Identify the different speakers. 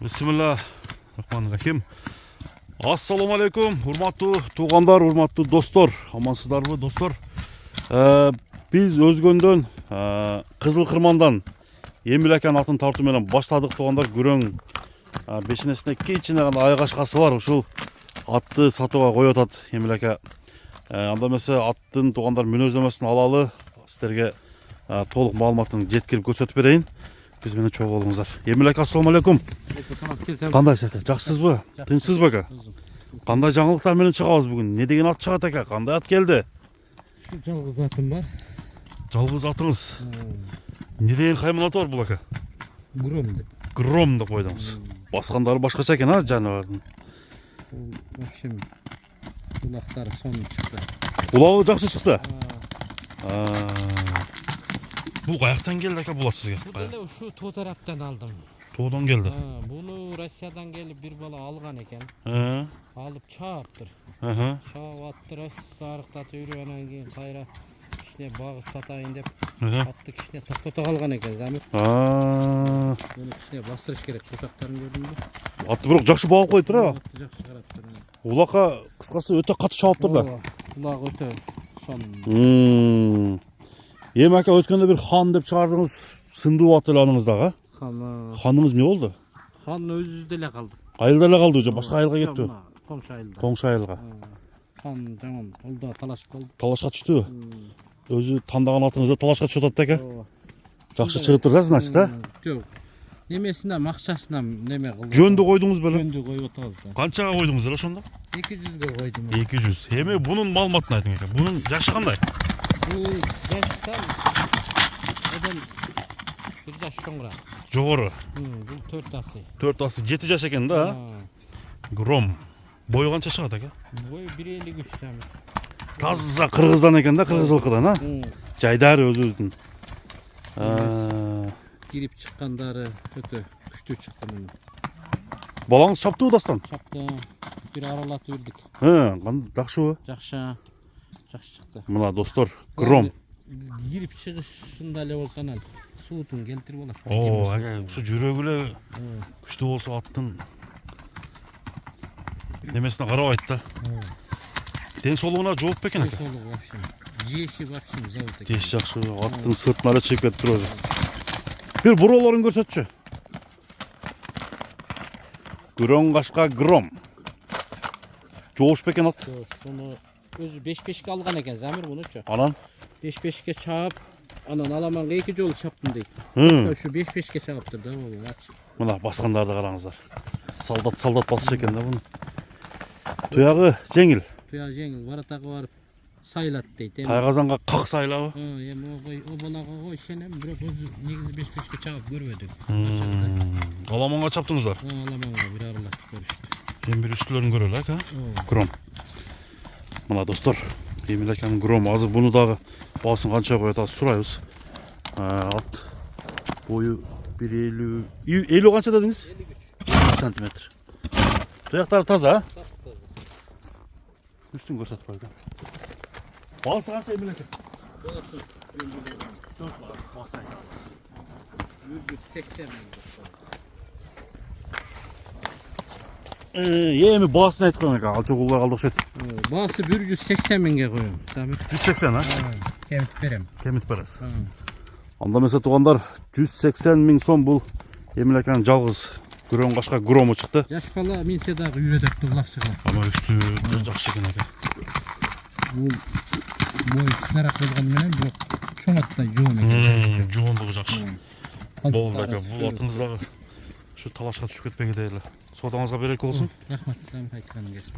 Speaker 1: Bismillahirrahmanirrahim. Assalamu alaikum, урматтуу туугандар, урматтуу достор. Амансыздарбы, достор? Биз өзгөндөн Кызыл Кырмандан Эмил аканын атын тартуу менен баштадык туугандар. Күрөң бешинесине кичине гана айгашкасы бар. Ушул атты сатууга коюп атат Эмил ака. Анда эмесе аттын туугандар мүнөздөмөсүн алалы, сиздерге толук маалыматын жеткирип көрсөтүп берейин. Биз менен чогуу болуңуздар. Эмил ака, ассаламу алейкум. Кандайсыз ака? Жакшысызбы? Тынчсызбы ака? Кандай жаңылыктар менен чыгабыз бүгүн? Не деген ат чыгат ака? Кандай ат келди?
Speaker 2: Жалгыз атым бар.
Speaker 1: Жалгыз атыңыз. Не деген хайванаты бар бул ака?
Speaker 2: Гром деп.
Speaker 1: Гром деп койдуңуз. Баскандары башкача экен, жаныбардын.
Speaker 2: В общем, улактары сонун чыкты.
Speaker 1: Улагы жакшы чыкты. Бул каяктан келди ака, бул ат сизге?
Speaker 2: Бул эле ушу тоо тараптан алдым.
Speaker 1: Тоодан келди.
Speaker 2: Буну Россиядан келип бир бала алган экен. Алып чааптыр. Чаап аттыр, зарыктатып жүрүп анан кийин кайра кичине багып сатайын деп атты кичине токтото калган экен Замир. Буну кичине бастырыш керек. Курсактарын көрдүңбү?
Speaker 1: Атты бирок жакшы багып коюптур а.
Speaker 2: Атты жакшы караптыр.
Speaker 1: Улакка кыскасы өтө катуу чааптыр да.
Speaker 2: Улак өтө сонун.
Speaker 1: Эми ака, өткөндө бир хан деп чыгардыңыз, сындуу ат эле аныңыздагы. Ханыңыз эмне болду?
Speaker 2: Хан өзүбүздө эле калды.
Speaker 1: Айылда эле калды, же башка айылга кеттиби?
Speaker 2: Коңшу айылда.
Speaker 1: Коңшу айылга.
Speaker 2: Хан жаман колдо талашып калды.
Speaker 1: Талашка түштүбү? Өзү тандаган атыңызды талашка түшүп атат экен. Жакшы чыгып турасыз, значит, да?
Speaker 2: Жок. Немесинен, акчасынан неме кылды.
Speaker 1: Жөндү койдуңуз беле?
Speaker 2: Жөндү коюп атабыз.
Speaker 1: Канчага койдуңуз эле ошондо?
Speaker 2: 200 га койдум.
Speaker 1: 200. Эми бунун маалыматын айтыңыз экен. Бунун жашы кандай?
Speaker 2: Бул жашсам адам бир жаш чоңураак.
Speaker 1: Жогору.
Speaker 2: Бул 4 асы.
Speaker 1: 4 асы 7 жаш экен да. Гром. Бою канча чыгат экен?
Speaker 2: Бою 1.53 сами.
Speaker 1: Таза кыргыздан экен да, кыргыз ылкыдан, а? Жайдары өзүбүздүн.
Speaker 2: Кирип чыккандары өтө күчтүү чыкты муну.
Speaker 1: Балаңыз чаптыбы дастан?
Speaker 2: Чапты. Бир аралатып үрдүк.
Speaker 1: Жакшыбы?
Speaker 2: Жакшы чыкты.
Speaker 1: Мына достор, Гром.
Speaker 2: Кирип чыгышында эле болсо анан суутун келтирип алат.
Speaker 1: Ага, ушу жүрөгү эле күчтүү болсо аттын немесине карабайт да. Ден соолугуна жооп бекен экен.
Speaker 2: Ден соолугу вообще. Жеши вообще завод экен.
Speaker 1: Жеш жакшы, аттын сыртына эле чыгып кетип турабыз. Бир буроолорун көрсөтчү. Күрөң кашка Гром. Жоош бекен ат.
Speaker 2: Сону өзү 5-5ке алган экен Замир мунучу.
Speaker 1: Анан
Speaker 2: 5-5ке чаап, анан аламанга 2 жолу чаптым дейт. Ушу 5-5ке чааптыр да бул ат.
Speaker 1: Мына баскандарды караңыздар. Солдат басчу экен да буну. Туягы жеңил.
Speaker 2: Туягы жеңил, баратагы барып сайлат дейт.
Speaker 1: Тайгазанга как сайлабы?
Speaker 2: Эми о балага кой сенем, бирок өзү негизи 5-5ке чаап көрбөдүк.
Speaker 1: Аламанга чаптыңыздар?
Speaker 2: Аламанга бир аралатып көрүштү.
Speaker 1: Эми бир үстүлөрүн көрөлү ака. Гром. Мына достор, Эмил аканын Гром. Азыр буну дагы баасын канча коюп атат сурайбыз. Ат бою 1.50. 50 канча дедиңиз? 53 сантиметр. Туяктары таза, а? Үстүн көрсөтүп койгон. Баасы канча Эмил ака?
Speaker 2: Баасы
Speaker 1: 4 баасы.
Speaker 2: 180 миң.
Speaker 1: Эми баасын айтып коюң ака, алчогулга калды окшойт.
Speaker 2: Баасы 180 миңге коюм.
Speaker 1: 180, а?
Speaker 2: Кемитип берем.
Speaker 1: Кемитип бересиз. Анда эмесе туугандар, 180 миң сом бул Эмил аканын жалгыз күрөң кашка Грому чыкты.
Speaker 2: Жаш бала минсе дагы үйрөдөктү улак чыгат.
Speaker 1: Ама үстү жакшы экен ака.
Speaker 2: Бул бою кичинерээк болгону менен бирок чоң аттай жоон экен.
Speaker 1: Жоондугу жакшы. Болду ака, бул атыңыз дагы ушу талашка түшүп кетпеги дейли. Содаңызга береке болсун.
Speaker 2: Рахмат, айтканыма келсин.